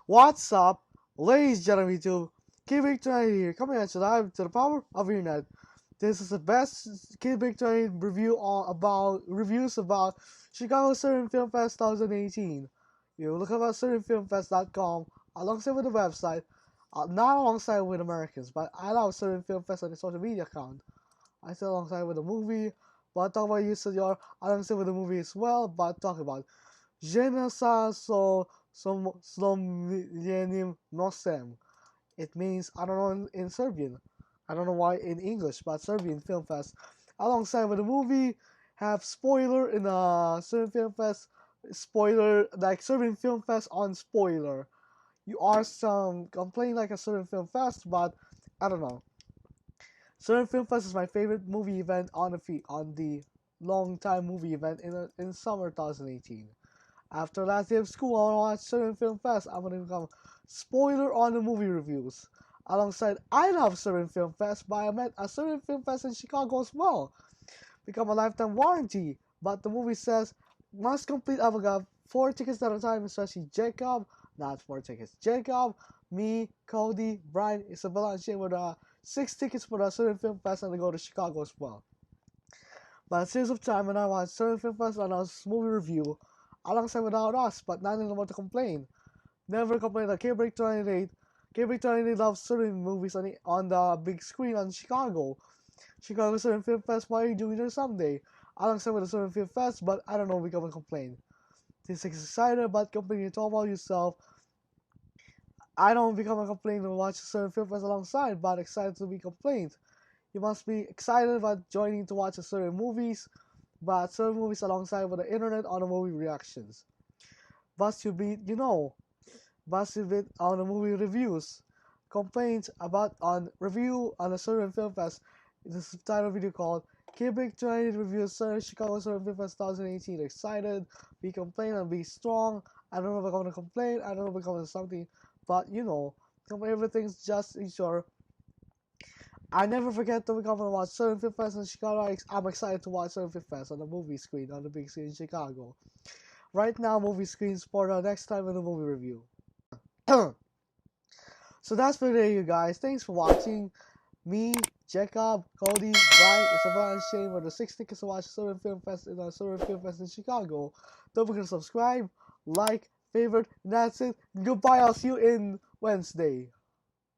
What's up, ladies and gentlemen, YouTube? KIDBREAK2988 here, coming at you live to the power of internet. This is the best KIDBREAK2988 reviews about Chicago Serbian Film Fest 2018. You look about SerbianFilmFest.com alongside with the website, not alongside with Americans, but I love Serbian Film Fest on the social media account. I say alongside with the movie, but talk about your alongside with the movie as well, but talk about Genasa Slomljenim Nosem. It means, I don't know in Serbian. I don't know why in English, but Serbian Film Fest. Alongside with the movie, have spoiler in a Serbian Film Fest. Spoiler, like Serbian Film Fest on spoiler. You are some complain like a Serbian Film Fest, but I don't know. Serbian Film Fest is my favorite movie event on the long time movie event in summer 2018. After last day of school, I want to watch Serbian Film Fest. I'm going to become spoiler on the movie reviews. Alongside, I love Serbian Film Fest, but I met a Serbian Film Fest in Chicago as well. Become a lifetime warranty, but the movie says must complete. I've got 4 tickets at a time, especially Jacob. Not 4 tickets. Jacob, me, Cody, Bryan, Isabella, and Cielo with 6 tickets for the Serbian Film Fest, and they go to Chicago as well. But at series of time when I watch Serbian Film Fest and I was movie review, alongside without us, but nothing about to complain. Never complain about KIDBREAK2988. KIDBREAK2988 loves certain movies on the big screen on Chicago. Chicago Serbian Film Fest, why are you doing there someday? Alongside with the Serbian Film Fest, but I don't know, we come and complain. This is excited about complaining, talk about yourself. I don't become a complaint to watch the Serbian Film Fest alongside, but excited to be complained. You must be excited about joining to watch certain movies, but certain movies alongside with the internet on the movie reactions. But you be, but you bit on the movie reviews, complaints about on review on a certain film fest. It's a subtitle video called KIDBREAK2988 reviews Chicago Serbian Film Fest 2018. Excited, be complain and be strong. I don't know if I'm gonna complain. I don't know if I'm gonna something, but everything's just sure. I never forget to come and watch Serbian Film Fest in Chicago. I'm excited to watch Serbian Film Fest on the movie screen, on the big screen in Chicago. Right now, movie screens for the next time in the movie review. So that's for today, you guys. Thanks for watching. Me, Jacob, Cody, Bryan, Isabella, and Shane were the 6 tickets to watch Serbian Film Fest in the Serbian Film Fest in Chicago. Don't forget to subscribe, like, favorite, and that's it. Goodbye. I'll see you in Wednesday.